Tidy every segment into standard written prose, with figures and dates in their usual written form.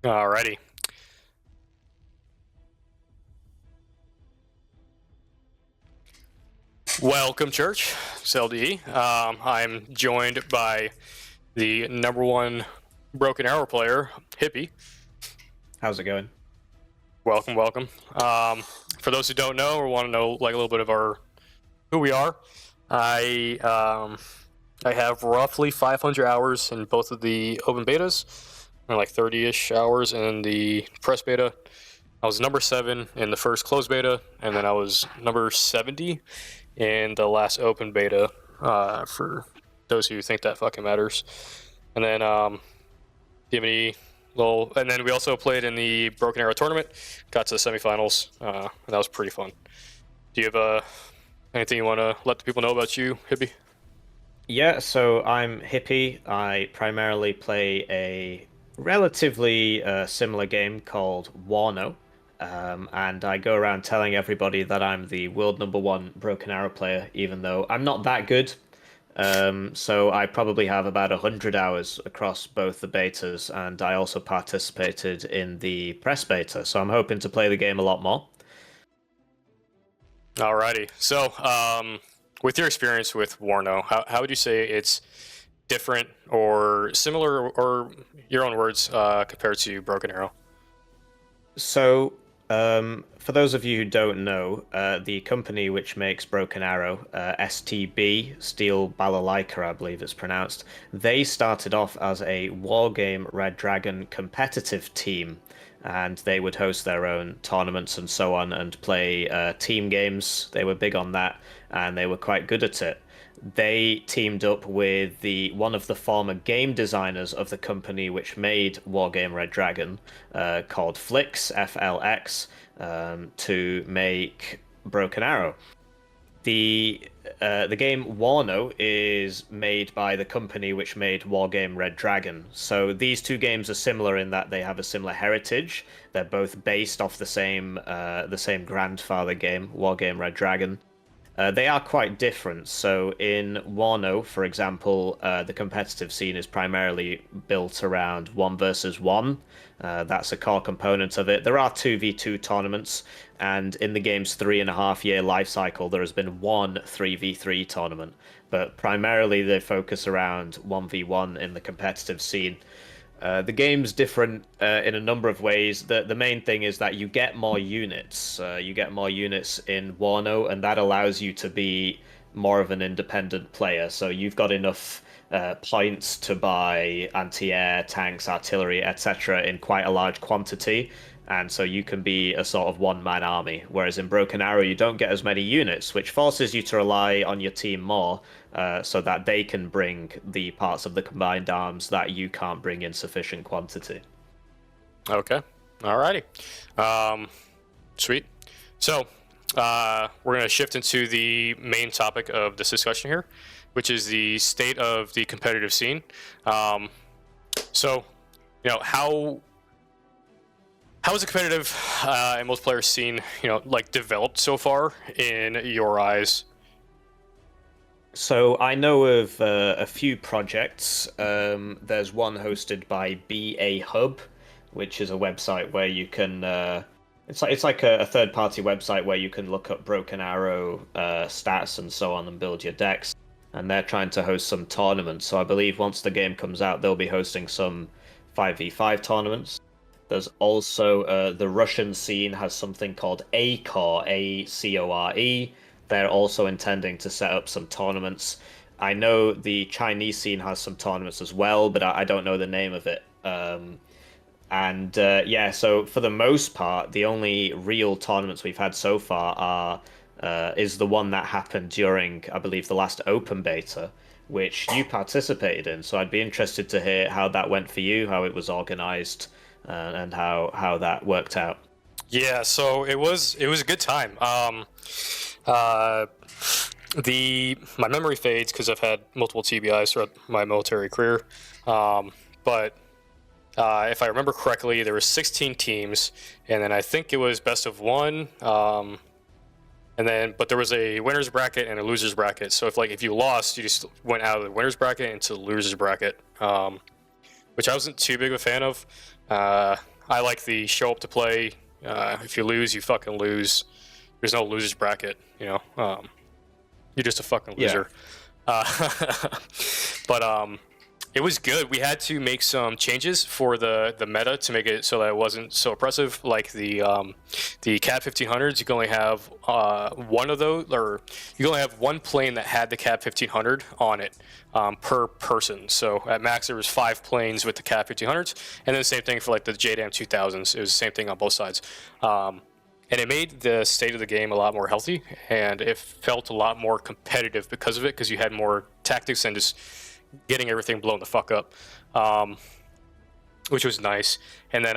Alrighty. Welcome, Church. It's LDE. I'm joined by the #1 Broken Arrow player, Hippie. How's it going? Welcome, welcome. For those who don't know or want to know like a little bit of who we are, I have roughly 500 hours in both of the open betas, and like 30-ish hours in the press beta. I was number 7 in the first closed beta, and then I was number 70 in the last open beta, for those who think that fucking matters. And then, do you have any little... And then we also played in the Broken Arrow tournament, got to the semifinals, and that was pretty fun. Do you have anything you want to let the people know about you, Hippie? Yeah, so I'm Hippie. I primarily play a relatively similar game called Wano. And I go around telling everybody that I'm the world #1 Broken Arrow player, even though I'm not that good. So I probably have about 100 hours across both the betas, and I also participated in the press beta, so I'm hoping to play the game a lot more. Alrighty. So, with your experience with Warno, how would you say it's different or similar, or your own words, compared to Broken Arrow? So, for those of you who don't know, the company which makes Broken Arrow, STB, Steel Balalaika, I believe it's pronounced, they started off as a Wargame Red Dragon competitive team, and they would host their own tournaments and so on and play team games. They were big on that, and they were quite good at it. They teamed up with one of the former game designers of the company which made Wargame Red Dragon, called Flix, FLX, to make Broken Arrow. The game Wano is made by the company which made Wargame Red Dragon. So these two games are similar in that they have a similar heritage. They're both based off the same grandfather game, Wargame Red Dragon. They are quite different. So in Wano, for example, the competitive scene is primarily built around 1 versus 1. That's a core component of it. There are 2v2 tournaments, and in the game's 3.5-year life cycle, there has been one 3v3 tournament. But primarily they focus around 1v1 in the competitive scene. The game's different in a number of ways. The main thing is that you get more units. You get more units in Wano, and that allows you to be more of an independent player. So you've got enough points to buy anti-air, tanks, artillery, etc. in quite a large quantity. And so you can be a sort of one-man army. Whereas in Broken Arrow, you don't get as many units, which forces you to rely on your team more, so that they can bring the parts of the combined arms that you can't bring in sufficient quantity. Okay. Alrighty. Sweet. So, we're going to shift into the main topic of this discussion here, which is the state of the competitive scene. So, how has the competitive and multiplayer scene, like developed so far in your eyes? So I know of a few projects. There's one hosted by BA Hub, which is a website where you can. It's like a third-party website where you can look up Broken Arrow stats and so on and build your decks. And they're trying to host some tournaments. So I believe once the game comes out, they'll be hosting some 5v5 tournaments. There's also the Russian scene has something called ACORE, ACORE. They're also intending to set up some tournaments. I know the Chinese scene has some tournaments as well, but I don't know the name of it. Yeah, so for the most part, the only real tournaments we've had so far is the one that happened during, I believe, the last open beta, which you participated in. So I'd be interested to hear how that went for you, how it was organized, and how that worked out. Yeah, so it was a good time. My memory fades because I've had multiple TBIs throughout my military career. But if I remember correctly, there were 16 teams, and then I think it was best of 1. But there was a winner's bracket and a loser's bracket. So if you lost, you just went out of the winner's bracket into the loser's bracket, which I wasn't too big of a fan of. I like the show up to play. If you lose, you fucking lose. There's no losers bracket, you know. You're just a fucking loser. But it was good. We had to make some changes for the meta to make it so that it wasn't so oppressive. Like the CAD 1500s, you can only have one of those, or you can only have one plane that had the CAD 1500 on it per person. So at max, there was 5 planes with the CAD 1500s, and then the same thing for like the JDAM 2000s. It was the same thing on both sides. And it made the state of the game a lot more healthy, and it felt a lot more competitive because of it, because you had more tactics and just getting everything blown the fuck up, which was nice. And then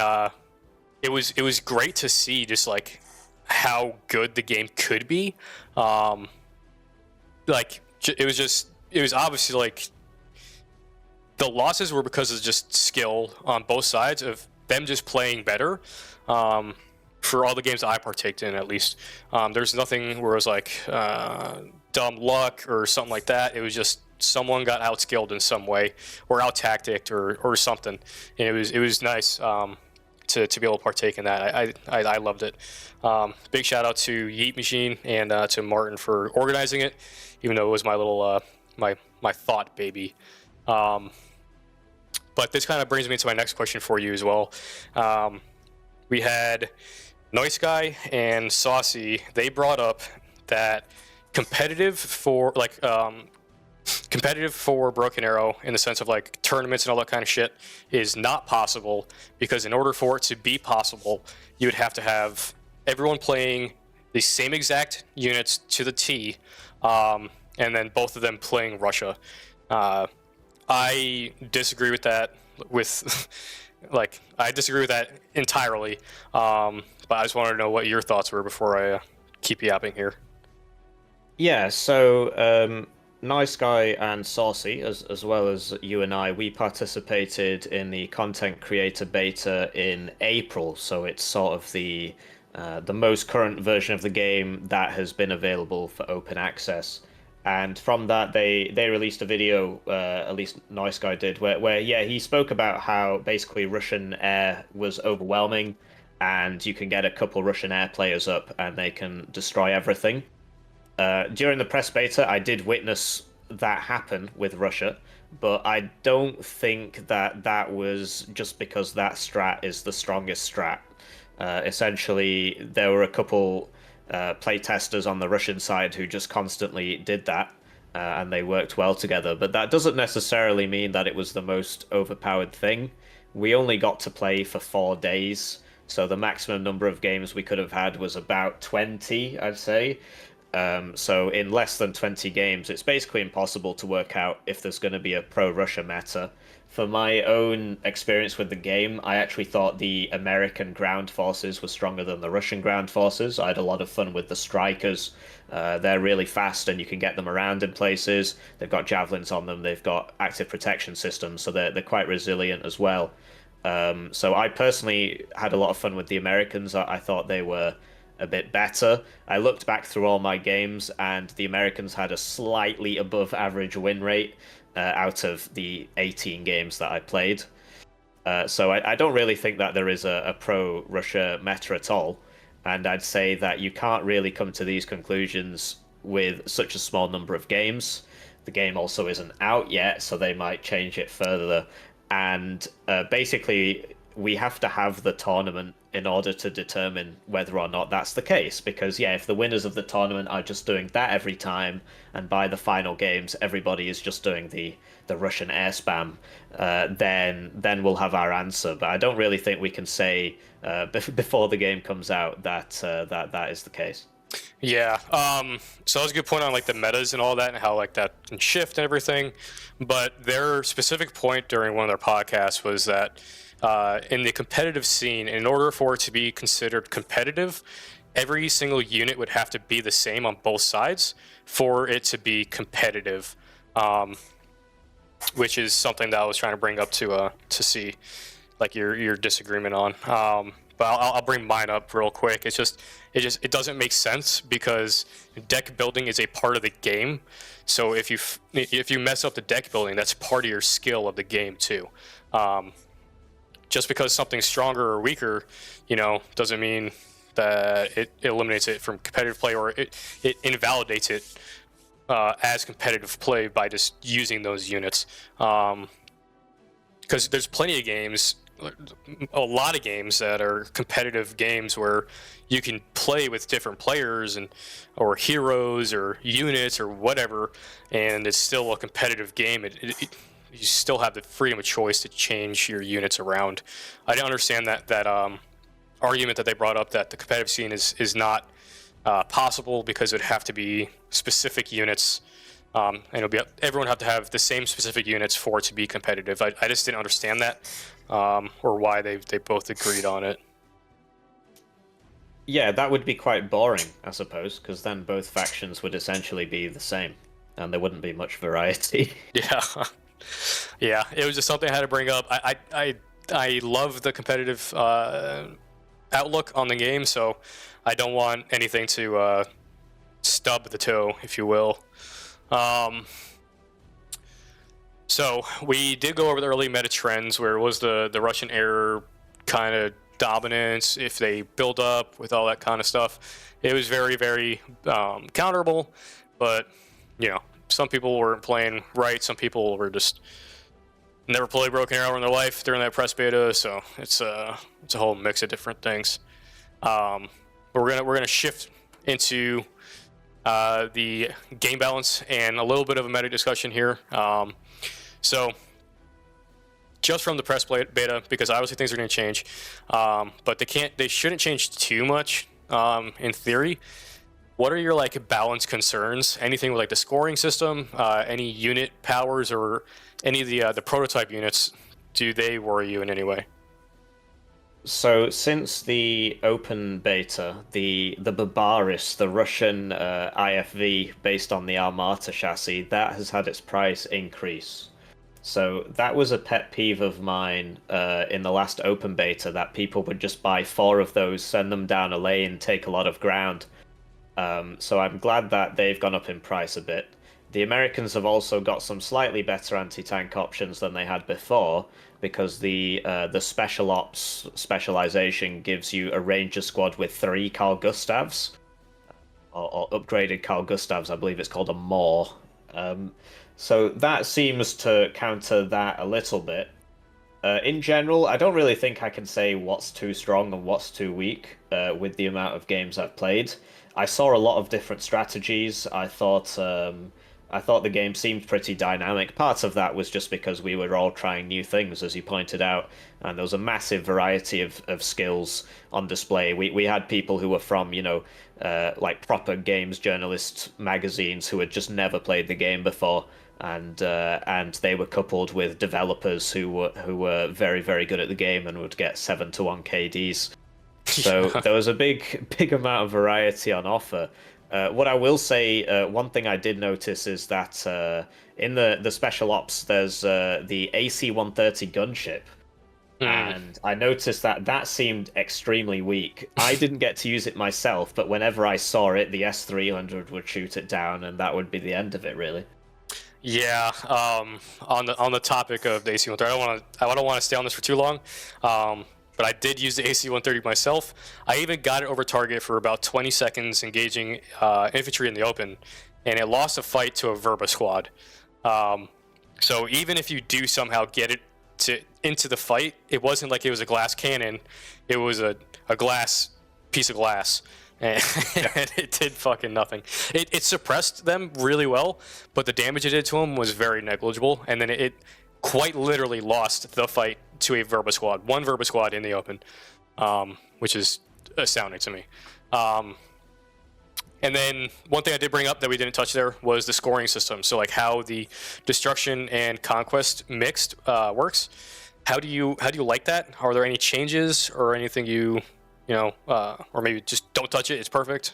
it was great to see just like how good the game could be. Like it was obviously like the losses were because of just skill on both sides of them just playing better. For all the games I partaked in, at least, there's nothing where it was like dumb luck or something like that. It was just someone got outskilled in some way or out tacticked or something, and it was nice to be able to partake in that. I loved it. Big shout out to Yeet Machine and to Martin for organizing it, even though it was my little my thought baby. But this kind of brings me to my next question for you as well. We had Nice Guy and Saucy. They brought up that competitive for Broken Arrow, in the sense of like tournaments and all that kind of shit, is not possible, because in order for it to be possible, you would have to have everyone playing the same exact units to the T, and then both of them playing Russia. I disagree with that. I disagree with that entirely. But I just wanted to know what your thoughts were before I keep yapping here. Yeah, so Nice Guy and Saucy, as well as you and I, we participated in the content creator beta in April, so it's sort of the most current version of the game that has been available for open access. And from that, they released a video, at least Nice Guy did, where yeah, he spoke about how basically Russian air was overwhelming, and you can get a couple Russian air players up and they can destroy everything. During the press beta, I did witness that happen with Russia, but I don't think that was just because that strat is the strongest strat. Essentially, there were a couple playtesters on the Russian side who just constantly did that, and they worked well together. But that doesn't necessarily mean that it was the most overpowered thing. We only got to play for 4 days, so the maximum number of games we could have had was about 20, I'd say. So in less than 20 games, it's basically impossible to work out if there's going to be a pro-Russia meta. For my own experience with the game, I actually thought the American ground forces were stronger than the Russian ground forces. I had a lot of fun with the strikers. They're really fast and you can get them around in places. They've got javelins on them. They've got active protection systems, so they're quite resilient as well. So I personally had a lot of fun with the Americans. I thought they were a bit better. I looked back through all my games, and the Americans had a slightly above average win rate out of the 18 games that I played. So I don't really think that there is a pro-Russia meta at all, and I'd say that you can't really come to these conclusions with such a small number of games. The game also isn't out yet, so they might change it further. And basically, we have to have the tournament in order to determine whether or not that's the case. Because, yeah, if the winners of the tournament are just doing that every time, and by the final games everybody is just doing the Russian air spam, then we'll have our answer. But I don't really think we can say before the game comes out that that is the case. Yeah, so that was a good point on like the metas and all that, and how like that can shift and everything. But their specific point during one of their podcasts was that in the competitive scene, in order for it to be considered competitive, every single unit would have to be the same on both sides for it to be competitive, which is something that I was trying to bring up to see like your disagreement on. But I'll bring mine up real quick. It doesn't make sense, because deck building is a part of the game. So if you mess up the deck building, that's part of your skill of the game too. just because something's stronger or weaker, doesn't mean that it eliminates it from competitive play, or it invalidates it as competitive play by just using those units. Because there's plenty of games, a lot of games that are competitive games where you can play with different players or heroes or units or whatever, and it's still a competitive game. You still have the freedom of choice to change your units around. I don't understand that argument that they brought up that the competitive scene is not possible because it would have to be specific units, and everyone have to have the same specific units for it to be competitive. I just didn't understand that, or why they both agreed on it. Yeah, that would be quite boring, I suppose, because then both factions would essentially be the same, and there wouldn't be much variety. Yeah, yeah. It was just something I had to bring up. I love the competitive outlook on the game, so I don't want anything to stub the toe, if you will. So we did go over the early meta trends, where it was the Russian air kind of dominance, if they build up with all that kind of stuff. It was very, very counterable, but some people weren't playing right. Some people were just never played Broken Arrow in their life during that press beta, so it's a whole mix of different things. We're gonna shift into the game balance and a little bit of a meta discussion here. So just from the press beta, because obviously things are going to change, but they shouldn't change too much in theory. What are your balance concerns? Anything with the scoring system, any unit powers, or any of the prototype units? Do they worry you in any way? So since the open beta, the Barbaris, the Russian IFV based on the Armata chassis, that has had its price increase. So that was a pet peeve of mine in the last open beta, that people would just buy 4 of those, send them down a lane, take a lot of ground. So I'm glad that they've gone up in price a bit. The Americans have also got some slightly better anti-tank options than they had before, because the Special Ops specialization gives you a Ranger squad with 3 Carl Gustavs, or upgraded Carl Gustavs. I believe it's called a Moor. So that seems to counter that a little bit. In general, I don't really think I can say what's too strong and what's too weak with the amount of games I've played. I saw a lot of different strategies. I thought the game seemed pretty dynamic. Part of that was just because we were all trying new things, as you pointed out, and there was a massive variety of skills on display. We had people who were from, proper games journalist magazines who had just never played the game before, and they were coupled with developers who were very, very good at the game and would get 7-1 KDs. So there was a big amount of variety on offer. What I will say, one thing I did notice is that in the Special Ops, there's the AC-130 gunship. And I noticed that seemed extremely weak. I didn't get to use it myself, but whenever I saw it, the S-300 would shoot it down, and that would be the end of it, really. Yeah. On the topic of the AC-130, I don't want to stay on this for too long. But I did use the AC-130 myself. I even got it over target for about 20 seconds engaging infantry in the open, and it lost a fight to a Verba squad. So even if you do somehow get it into the fight, it wasn't like it was a glass cannon. It was a glass piece of glass, and it did fucking nothing. It suppressed them really well, but the damage it did to them was very negligible, and then it quite literally lost the fight to a Verba squad, one Verba squad in the open, which is astounding to me. And then one thing I did bring up that we didn't touch there was the scoring system. So how the destruction and conquest mixed works. How do you like that? Are there any changes or anything or maybe just don't touch it? It's perfect.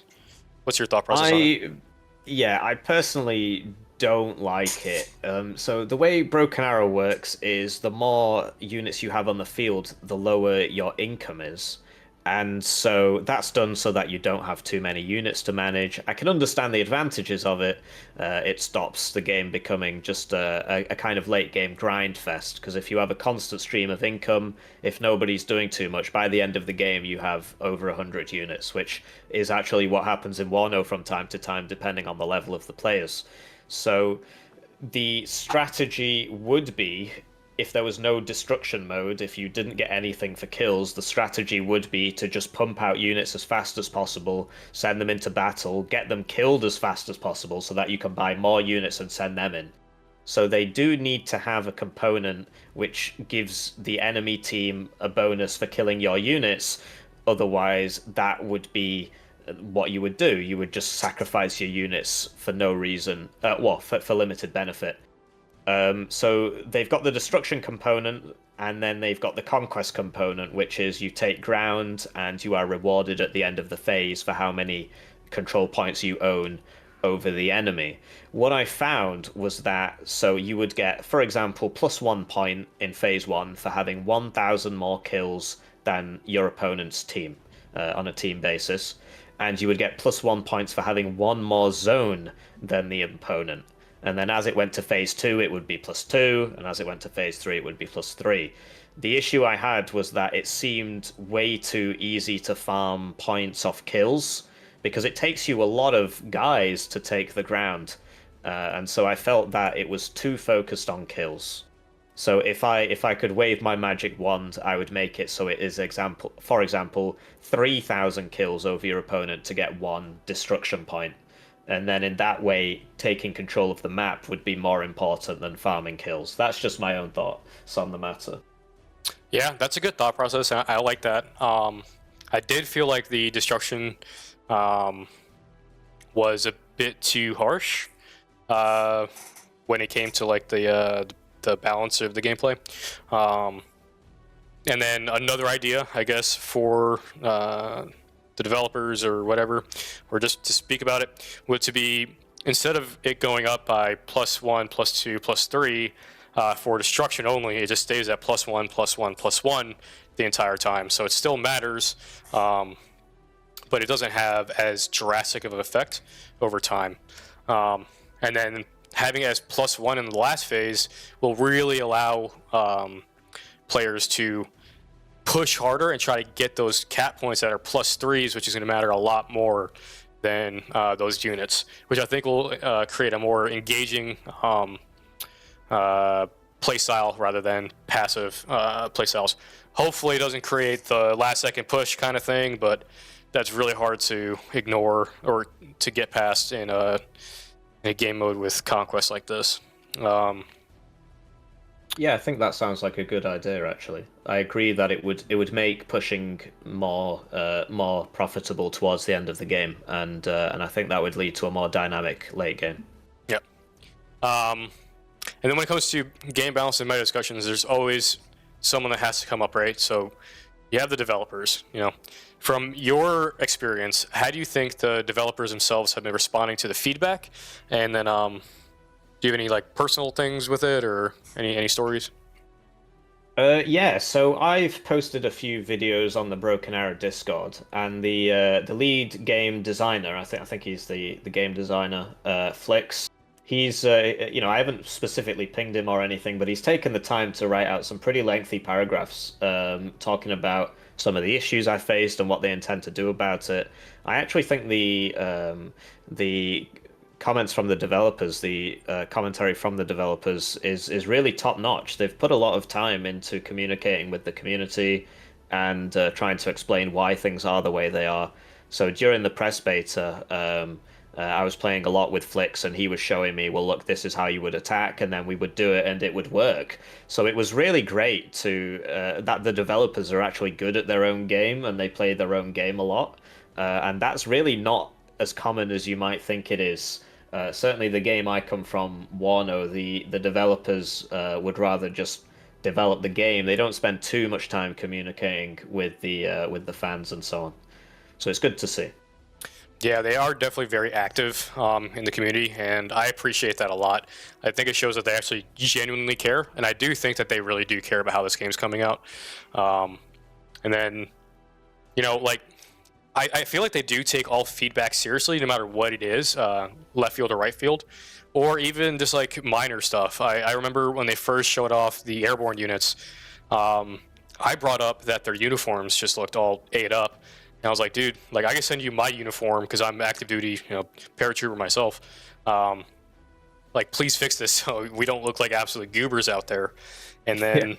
What's your thought process on it? Yeah, I personally don't like it. So the way Broken Arrow works is the more units you have on the field, the lower your income is. And so that's done so that you don't have too many units to manage. I can understand the advantages of it. It stops the game becoming just a kind of late game grind fest. Because if you have a constant stream of income, if nobody's doing too much, by the end of the game you have over 100 units, which is actually what happens in Wano from time to time, depending on the level of the players. So the strategy would be, if there was no destruction mode, if you didn't get anything for kills, the strategy would be to just pump out units as fast as possible, send them into battle, get them killed as fast as possible so that you can buy more units and send them in. So they do need to have a component which gives the enemy team a bonus for killing your units. Otherwise, that would be what you would do. You would just sacrifice your units for no reason, for limited benefit. So they've got the destruction component, and then they've got the conquest component, which is you take ground and you are rewarded at the end of the phase for how many control points you own over the enemy. What I found was that, so you would get, for example, +1 point in phase 1 for having 1,000 more kills than your opponent's team on a team basis, and you would get +1 points for having one more zone than the opponent. And then as it went to phase 2, it would be +2, and as it went to phase 3, it would be +3. The issue I had was that it seemed way too easy to farm points off kills, because it takes you a lot of guys to take the ground. And so I felt that it was too focused on kills. So if I could wave my magic wand, I would make it so it is, for example, 3,000 kills over your opponent to get 1 destruction point. And then in that way, taking control of the map would be more important than farming kills. That's just my own thoughts on the matter. Yeah, that's a good thought process. I like that. I did feel like the destruction was a bit too harsh when it came to like the balance of the gameplay. And then another idea, I guess, for the developers or whatever, or just to speak about it, would to be, instead of it going up by +1, +2, +3 for destruction only, it just stays at +1, +1, +1 the entire time. So it still matters, but it doesn't have as drastic of an effect over time. And then having it as +1 in the last phase will really allow players to push harder and try to get those cap points that are +3s, which is going to matter a lot more than those units, which I think will create a more engaging playstyle rather than passive playstyles. Hopefully it doesn't create the last second push kind of thing, but that's really hard to ignore or to get past in a game mode with conquest like this. Yeah, I think that sounds like a good idea. Actually, I agree that it would make pushing more profitable towards the end of the game, and I think that would lead to a more dynamic late game. Yep. And then when it comes to game balance and meta discussions, there's always someone that has to come up, right? So you have the developers. You know, from your experience, how do you think the developers themselves have been responding to the feedback? And then do you have any like personal things with it, or any stories? Yeah, so I've posted a few videos on the Broken Arrow Discord, and the lead game designer, I think he's the game designer, Flix. He's I haven't specifically pinged him or anything, but he's taken the time to write out some pretty lengthy paragraphs, talking about some of the issues I faced and what they intend to do about it. I actually think the comments from the developers, the commentary from the developers is really top notch. They've put a lot of time into communicating with the community and trying to explain why things are the way they are. So during the press beta, I was playing a lot with Flix, and he was showing me, well, look, this is how you would attack, and then we would do it, and it would work. So it was really great that the developers are actually good at their own game, and they play their own game a lot. And that's really not as common as you might think it is. Certainly the game I come from, Wano, the developers would rather just develop the game. They don't spend too much time communicating with the fans and so on. So it's good to see. Yeah, they are definitely very active in the community, and I appreciate that a lot. I think it shows that they actually genuinely care, and I do think that they really do care about how this game's coming out. And then like I feel like they do take all feedback seriously, no matter what it is, left field or right field, or even just like minor stuff. I remember when they first showed off the airborne units, I brought up that their uniforms just looked all ate up. And I was like, dude, like I can send you my uniform because I'm active duty, paratrooper myself. Like, please fix this so we don't look like absolute goobers out there. And then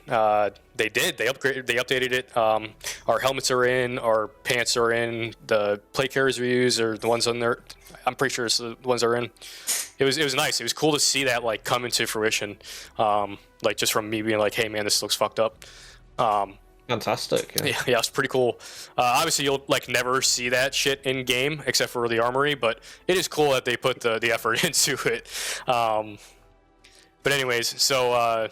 they did. They upgraded. They updated it. Our helmets are in. Our pants are in. The plate carriers we use are the ones on there. I'm pretty sure it's the ones that are in. It was nice. It was cool to see that like come into fruition. Like just from me being like, hey man, this looks fucked up. Fantastic. Yeah, it's pretty cool. Obviously, you'll like never see that shit in game except for the armory, but it is cool that they put the effort into it. But anyways, so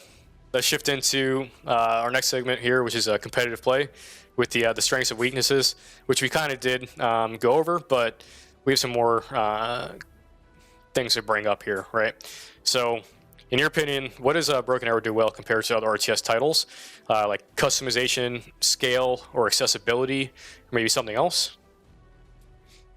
let's shift into our next segment here, which is competitive play with the strengths and weaknesses, which we kind of did go over, but we have some more things to bring up here, right? So, in your opinion, what does Broken Arrow do well compared to other RTS titles, like customization, scale, or accessibility, or maybe something else?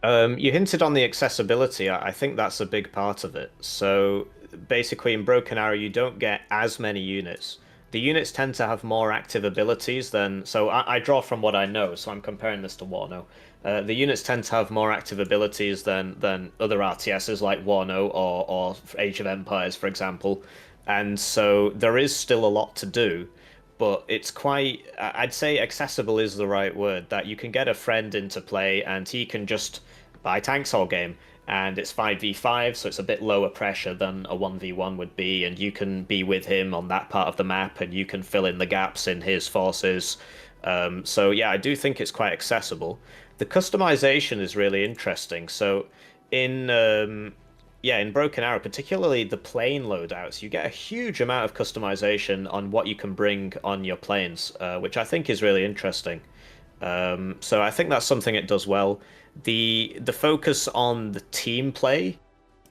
You hinted on the accessibility. I think that's a big part of it. So basically, in Broken Arrow, you don't get as many units. The units tend to have more active abilities than. So I draw from what I know, so I'm comparing this to Wano. The units tend to have more active abilities than other RTSs like Wano or Age of Empires, for example. And so there is still a lot to do, but it's quite. I'd say accessible is the right word. That you can get a friend into play and he can just buy tanks all game. And it's 5v5, so it's a bit lower pressure than a 1v1 would be, and you can be with him on that part of the map, and you can fill in the gaps in his forces. So yeah, I do think it's quite accessible. The customization is really interesting. So in in Broken Arrow, particularly the plane loadouts, you get a huge amount of customization on what you can bring on your planes, which I think is really interesting. So I think that's something it does well. The focus on the team play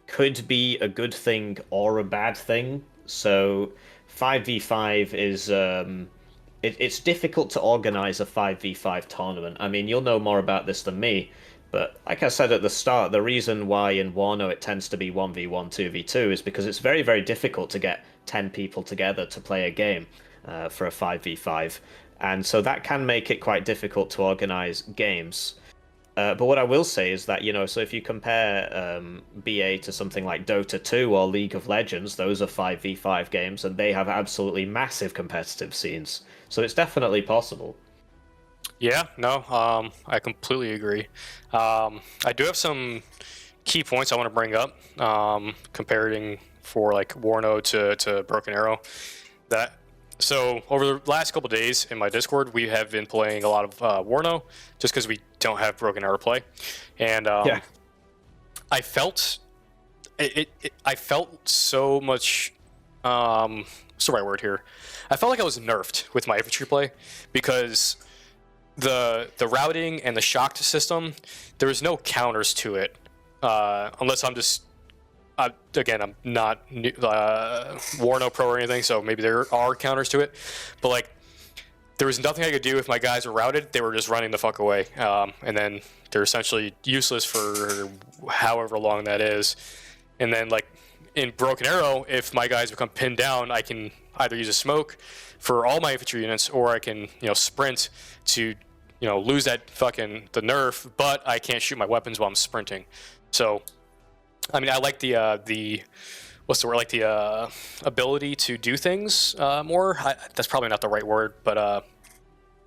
could be a good thing or a bad thing. So 5v5 is it's difficult to organize a 5v5 tournament. I mean, you'll know more about this than me, but like I said at the start, the reason why in Wano it tends to be 1v1, 2v2 is because it's very, very difficult to get 10 people together to play a game for a 5v5. And so that can make it quite difficult to organize games. But what I will say is that, so if you compare BA to something like Dota 2 or League of Legends, those are 5v5 games, and they have absolutely massive competitive scenes. So it's definitely possible. Yeah, no, I completely agree. I do have some key points I want to bring up, comparing for like Warno to Broken Arrow. So over the last couple of days in my Discord, we have been playing a lot of Warno, just because we don't have Broken Arrow play, and I felt I felt so much. What's the right word here? I felt like I was nerfed with my infantry play because the routing and the shock system, there was no counters to it, unless I'm just. Again, I'm not Warno Pro or anything, so maybe there are counters to it. But like, there was nothing I could do if my guys were routed. They were just running the fuck away, and then they're essentially useless for however long that is. And then like in Broken Arrow, if my guys become pinned down, I can either use a smoke for all my infantry units, or I can sprint to lose that fucking the nerf, but I can't shoot my weapons while I'm sprinting. So. I mean, I like the what's the word? Like the ability to do things more. That's probably not the right word, but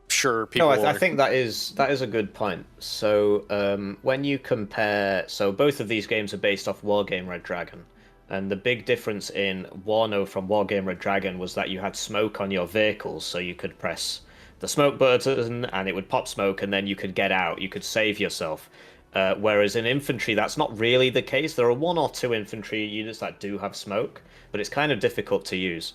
sure, people. No, I think that is a good point. So when you compare, so both of these games are based off Wargame Red Dragon, and the big difference in Wano from Wargame Red Dragon was that you had smoke on your vehicles, so you could press the smoke button and it would pop smoke, and then you could get out, you could save yourself. Whereas in infantry, that's not really the case. There are one or two infantry units that do have smoke, but it's kind of difficult to use.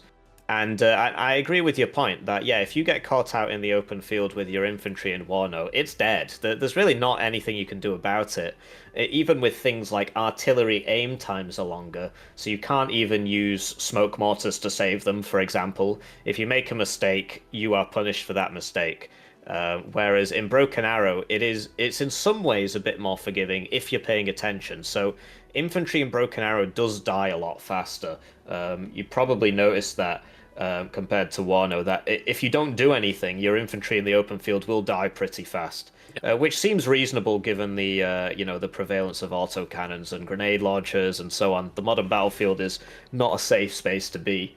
And I agree with your point that, yeah, if you get caught out in the open field with your infantry in Wano, it's dead. There's really not anything you can do about it. Even with things like artillery aim times are longer, so you can't even use smoke mortars to save them, for example. If you make a mistake, you are punished for that mistake. Whereas in Broken Arrow, it's in some ways a bit more forgiving if you're paying attention. So infantry in Broken Arrow does die a lot faster. You probably noticed that compared to Wano, that if you don't do anything, your infantry in the open field will die pretty fast. Which seems reasonable given the the prevalence of autocannons and grenade launchers and so on. The modern battlefield is not a safe space to be.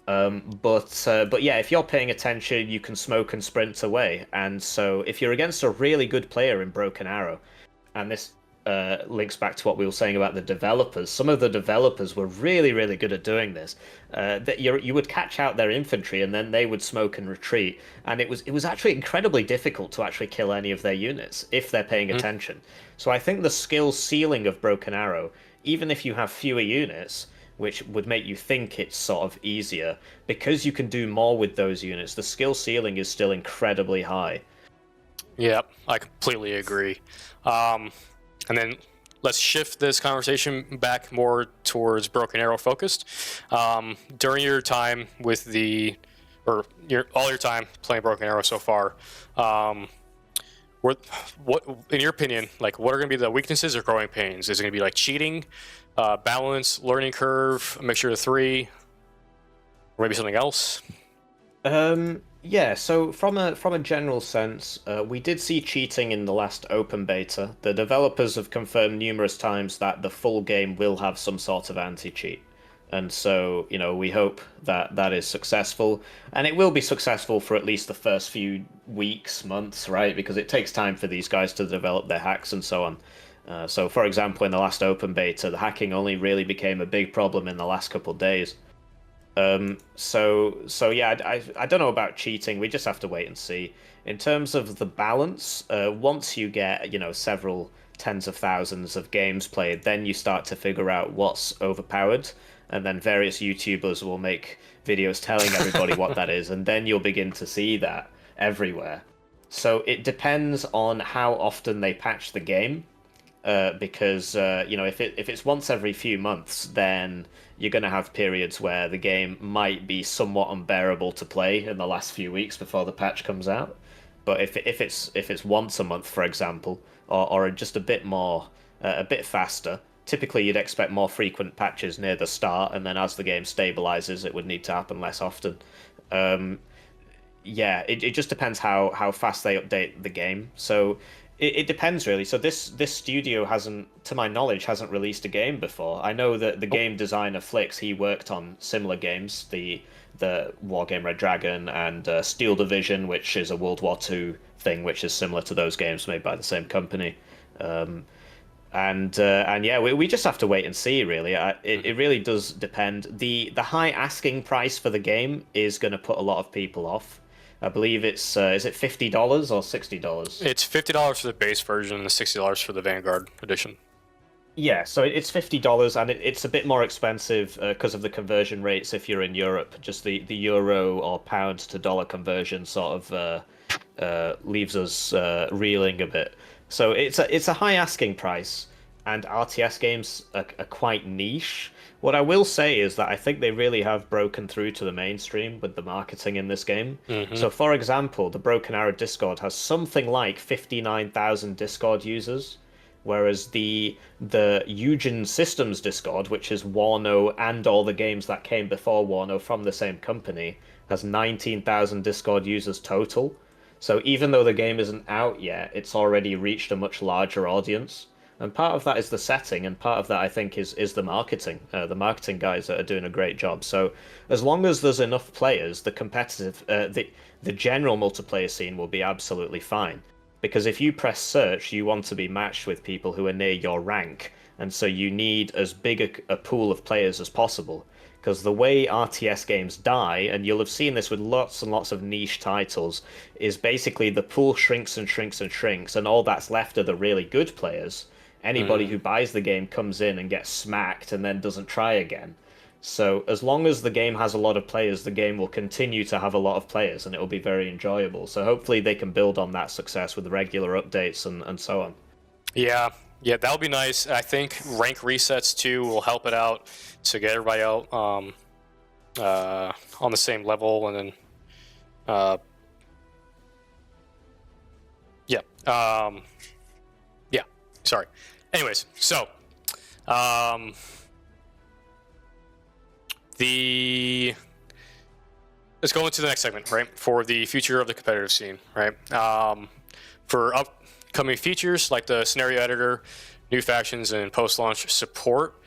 But yeah, if you're paying attention, you can smoke and sprint away. And so if you're against a really good player in Broken Arrow, and this links back to what we were saying about the developers. Some of the developers were really, really good at doing this. That you would catch out their infantry, and then they would smoke and retreat. And it was actually incredibly difficult to actually kill any of their units if they're paying attention. So I think the skill ceiling of Broken Arrow, even if you have fewer units, which would make you think it's sort of easier, because you can do more with those units, the skill ceiling is still incredibly high. Yeah, I completely agree. And then let's shift this conversation back more towards Broken Arrow focused. During your time with all your time playing Broken Arrow so far, what, in your opinion, like what are going to be the weaknesses or growing pains? Is it going to be like cheating, balance, learning curve, a mixture of three, or maybe something else? Yeah, so from a general sense, we did see cheating in the last open beta. The developers have confirmed numerous times that the full game will have some sort of anti-cheat. And so, we hope that that is successful. And it will be successful for at least the first few weeks, months, right? Because it takes time for these guys to develop their hacks and so on. So, for example, in the last open beta, the hacking only really became a big problem in the last couple of days. So yeah, I don't know about cheating. We just have to wait and see. In terms of the balance, once you get, several tens of thousands of games played, then you start to figure out what's overpowered, and then various YouTubers will make videos telling everybody what that is, and then you'll begin to see that everywhere. So it depends on how often they patch the game. Because if it's once every few months, then you're going to have periods where the game might be somewhat unbearable to play in the last few weeks before the patch comes out. But if it's once a month, for example, or just a bit more, a bit faster, typically you'd expect more frequent patches near the start, and then as the game stabilizes, it would need to happen less often. Yeah, it just depends how fast they update the game. So it depends really. So this studio hasn't, to my knowledge, hasn't released a game before. I know that the game designer Flix, he worked on similar games, the Wargame Red Dragon and Steel Division, which is a World War II thing, which is similar to those games made by the same company. And yeah, we just have to wait and see. Really, it really does depend. The high asking price for the game is going to put a lot of people off. I believe it's is it $50 or $60? It's $50 for the base version and $60 for the Vanguard edition. Yeah, so it's $50, and it's a bit more expensive because of the conversion rates if you're in Europe. Just the euro or pound to dollar conversion sort of leaves us reeling a bit. So it's a high asking price, and RTS games are quite niche. What I will say is that I think they really have broken through to the mainstream with the marketing in this game. So, for example, the Broken Arrow Discord has something like 59,000 Discord users, whereas the Eugen Systems Discord, which is Wano and all the games that came before Wano from the same company, has 19,000 Discord users total. So even though the game isn't out yet, it's already reached a much larger audience. And part of that is the setting, and part of that I think is the marketing. The marketing guys that are doing a great job. So as long as there's enough players, the competitive, the general multiplayer scene will be absolutely fine. Because if you press search, you want to be matched with people who are near your rank, and so you need as big a pool of players as possible. Because the way RTS games die, and you'll have seen this with lots and lots of niche titles, is basically the pool shrinks and shrinks and shrinks, and all that's left are the really good players. Anybody who buys the game comes in and gets smacked and then doesn't try again. So as long as the game has a lot of players, the game will continue to have a lot of players, and it will be very enjoyable. So hopefully they can build on that success with regular updates and so on. Yeah, that'll be nice. I think rank resets too will help it out to get everybody out on the same level, and then Yeah, sorry. Anyways, so let's go into the next segment, right? For the future of the competitive scene, right? For upcoming features like the scenario editor, new factions, and post-launch support.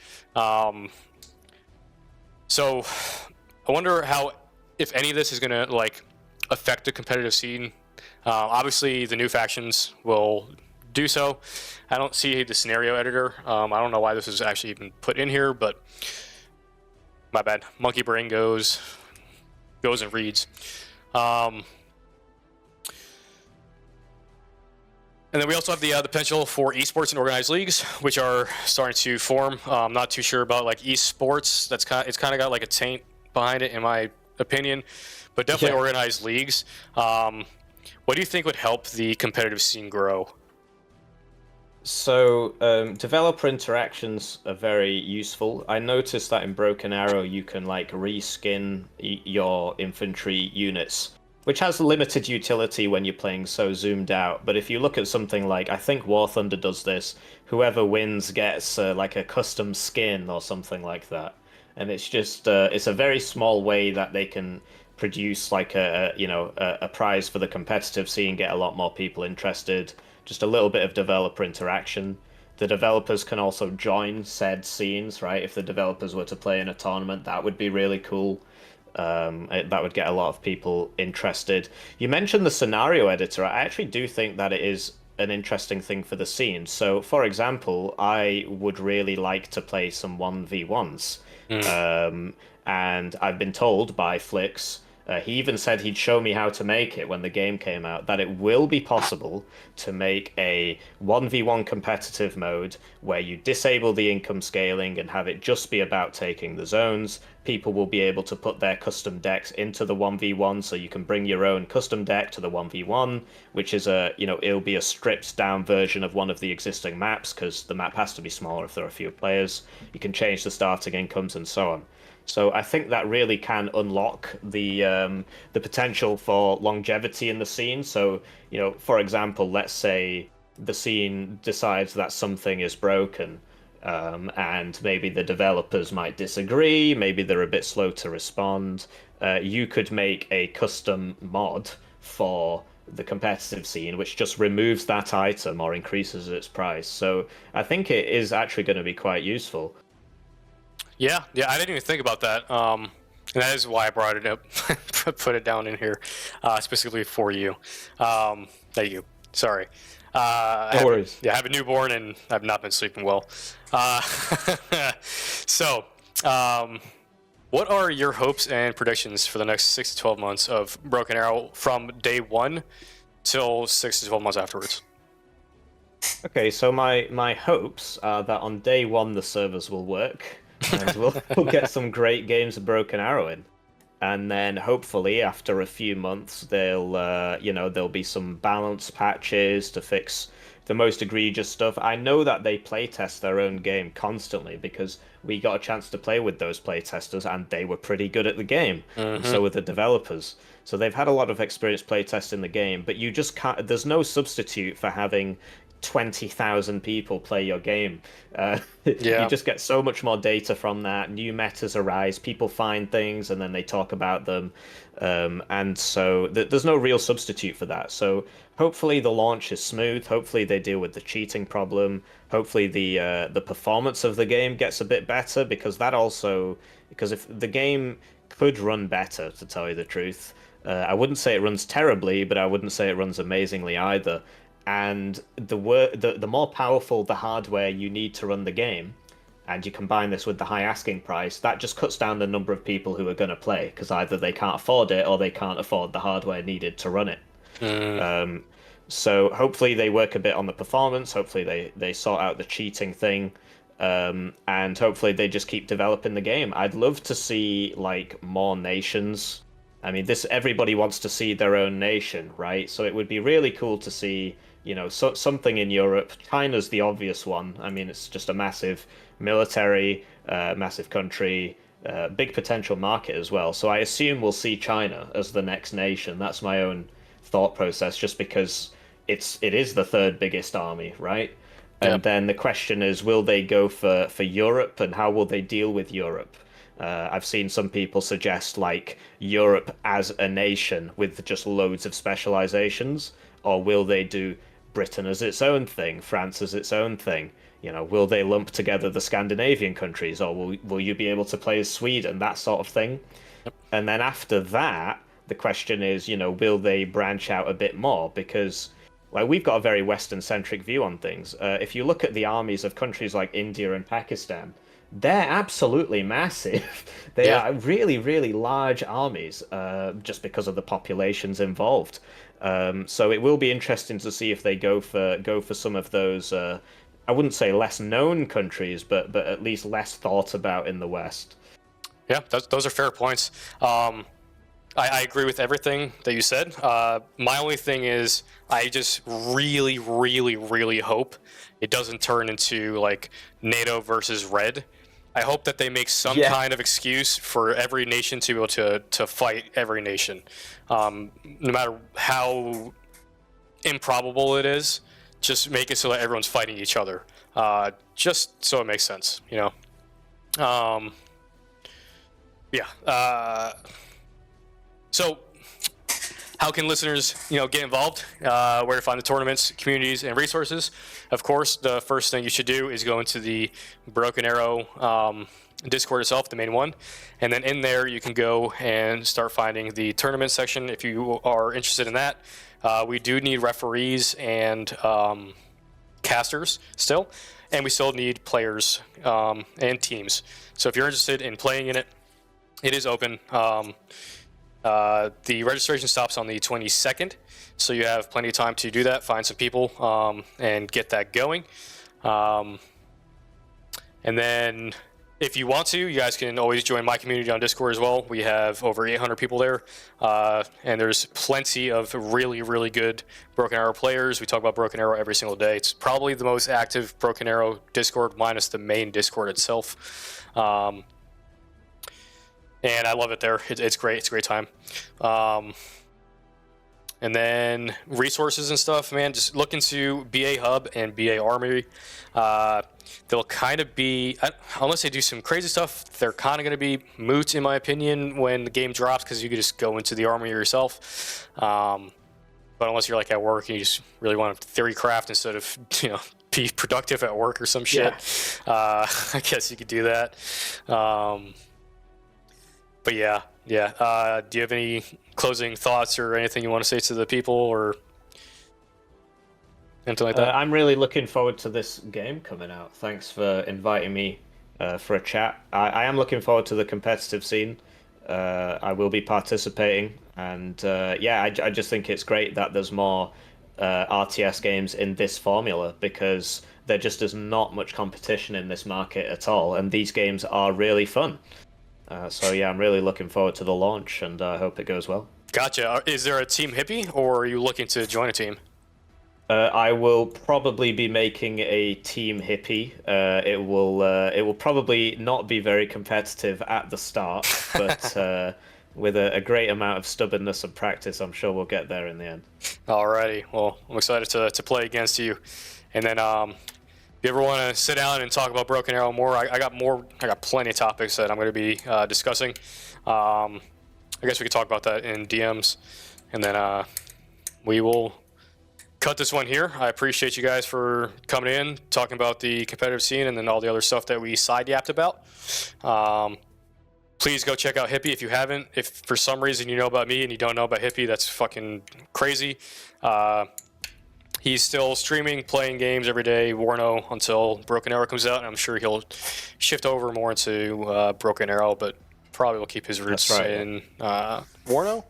So I wonder how, if any of this is going to like affect the competitive scene. Obviously, the new factions will do so. I don't see the scenario editor. I don't know why this is actually even put in here, but my bad. Monkey brain goes and reads. And then we also have the potential for esports and organized leagues, which are starting to form. I'm not too sure about like esports. It's kind of got like a taint behind it, in my opinion, but definitely organized leagues. What do you think would help the competitive scene grow? So, developer interactions are very useful. I noticed that in Broken Arrow, you can like reskin your infantry units, which has limited utility when you're playing so zoomed out. But if you look at something like, I think War Thunder does this, whoever wins gets like a custom skin or something like that. And it's just, it's a very small way that they can produce like a prize for the competitive scene, get a lot more people interested. Just a little bit of developer interaction. The developers can also join said scenes, right? If the developers were to play in a tournament, that would be really cool. That would get a lot of people interested. You mentioned the scenario editor. I actually do think that it is an interesting thing for the scene. So, for example, I would really like to play some 1v1s. And I've been told by Flix, he even said he'd show me how to make it when the game came out, that it will be possible to make a 1v1 competitive mode where you disable the income scaling and have it just be about taking the zones. People will be able to put their custom decks into the 1v1, so you can bring your own custom deck to the 1v1, which is it'll be a stripped down version of one of the existing maps, because the map has to be smaller if there are fewer players. You can change the starting incomes and so on. So I think that really can unlock the potential for longevity in the scene. So, for example, let's say the scene decides that something is broken, and maybe the developers might disagree, maybe they're a bit slow to respond. You could make a custom mod for the competitive scene, which just removes that item or increases its price. So I think it is actually going to be quite useful. Yeah, I didn't even think about that. And that is why I brought it up, put it down in here, specifically for you. Thank you. Sorry. No worries. I have a newborn and I've not been sleeping well. So, what are your hopes and predictions for the next 6 to 12 months of Broken Arrow from day one till 6 to 12 months afterwards? Okay, so my hopes are that on day one the servers will work. And we'll get some great games of Broken Arrow in, and then hopefully after a few months there'll be some balance patches to fix the most egregious stuff. I know that they playtest their own game constantly because we got a chance to play with those playtesters and they were pretty good at the game. And so were the developers. So they've had a lot of experience playtesting the game, but you just can't. There's no substitute for having 20,000 people play your game. You just get so much more data from that. New metas arise, people find things and then they talk about them, and so there's no real substitute for that. So hopefully the launch is smooth, hopefully they deal with the cheating problem, hopefully the performance of the game gets a bit better, because if the game could run better, to tell you the truth, I wouldn't say it runs terribly, but I wouldn't say it runs amazingly either. And the more powerful the hardware you need to run the game, and you combine this with the high asking price, that just cuts down the number of people who are going to play, because either they can't afford it or they can't afford the hardware needed to run it. So hopefully they work a bit on the performance, hopefully they sort out the cheating thing, and hopefully they just keep developing the game. I'd love to see like more nations. I mean, everybody wants to see their own nation, right? So it would be really cool to see, something in Europe. China's the obvious one. I mean, it's just a massive military, massive country, big potential market as well. So I assume we'll see China as the next nation. That's my own thought process, just because it is the third biggest army, right? Yeah. And then the question is, will they go for Europe, and how will they deal with Europe? I've seen some people suggest like Europe as a nation with just loads of specializations, or will they do Britain as its own thing, France as its own thing? You know, will they lump together the Scandinavian countries, or will you be able to play as Sweden, that sort of thing? And then after that, the question is, you know, will they branch out a bit more? Because like we've got a very Western-centric view on things. If you look at the armies of countries like India and Pakistan, they're absolutely massive. They Yeah. are really, really large armies, just because of the populations involved. So it will be interesting to see if they go for some of those. I wouldn't say less known countries, but at least less thought about in the West. Yeah, those are fair points. I agree with everything that you said. My only thing is, I just really, really, really hope it doesn't turn into like NATO versus Red. I hope that they make some kind of excuse for every nation to be able to fight every nation, no matter how improbable it is. Just make it so that everyone's fighting each other, just so it makes sense, you know. Yeah. So, how can listeners, you know, get involved? Where to find the tournaments, communities, and resources? Of course, the first thing you should do is go into the Broken Arrow Discord itself, the main one, and then in there you can go and start finding the tournament section if you are interested in that. We do need referees and casters still, and we still need players and teams. So if you're interested in playing in it, it is open. The registration stops on the 22nd, so you have plenty of time to do that, find some people, and get that going. And then if you want to, you guys can always join my community on Discord as well. We have over 800 people there, and there's plenty of really, really good Broken Arrow players. We talk about Broken Arrow every single day. It's probably the most active Broken Arrow Discord, minus the main Discord itself. And I love it there. It's great. It's a great time. And then resources and stuff, man, just look into BA Hub and BA Armory. They'll kind of be, unless they do some crazy stuff, they're kind of going to be moot, in my opinion, when the game drops, because you can just go into the Armory yourself. But unless you're like at work and you just really want to theory craft instead of, you know, be productive at work or some shit, I guess you could do that. But yeah. Do you have any closing thoughts or anything you want to say to the people or anything like that? I'm really looking forward to this game coming out. Thanks for inviting me for a chat. I am looking forward to the competitive scene. I will be participating, and I just think it's great that there's more RTS games in this formula, because there just is not much competition in this market at all, and these games are really fun. So yeah, I'm really looking forward to the launch, and I hope it goes well. Gotcha. Is there a Team Hippie, or are you looking to join a team? I will probably be making a Team Hippie. It will probably not be very competitive at the start, but with a great amount of stubbornness and practice, I'm sure we'll get there in the end. Alrighty. Well, I'm excited to play against you, and then if you ever want to sit down and talk about Broken Arrow more, I got plenty of topics that I'm going to be discussing. I guess we could talk about that in DMs, and then we will cut this one here. I appreciate you guys for coming in, talking about the competitive scene, and then all the other stuff that we side-yapped about. Please go check out Hippie if you haven't. If for some reason you know about me and you don't know about Hippie, that's fucking crazy. He's still streaming, playing games every day, Warno, until Broken Arrow comes out, and I'm sure he'll shift over more into Broken Arrow, but probably will keep his roots in Warno.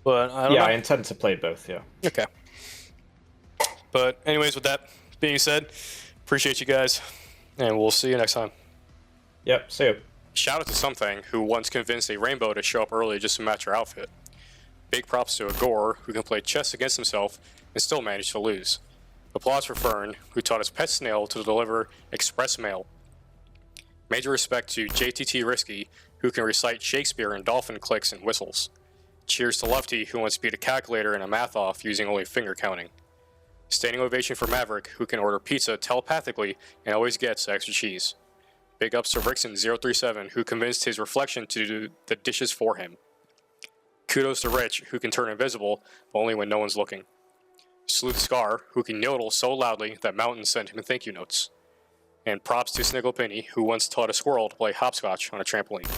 But I don't know. I intend to play both, yeah. Okay. But anyways, with that being said, appreciate you guys, and we'll see you next time. Yep, see you. Shout out to Something, who once convinced a rainbow to show up early just to match her outfit. Big props to Agor, who can play chess against himself and still manage to lose. Applause for Fern, who taught his pet snail to deliver express mail. Major respect to JTT Risky, who can recite Shakespeare in dolphin clicks and whistles. Cheers to Lefty, who once beat a calculator in a math off using only finger counting. Standing ovation for Maverick, who can order pizza telepathically and always gets extra cheese. Big ups to Rixon037, who convinced his reflection to do the dishes for him. Kudos to Rich, who can turn invisible, but only when no one's looking. Sleuth Scar, who can yodel so loudly that mountains send him thank you notes. And props to Snigglepenny, who once taught a squirrel to play hopscotch on a trampoline.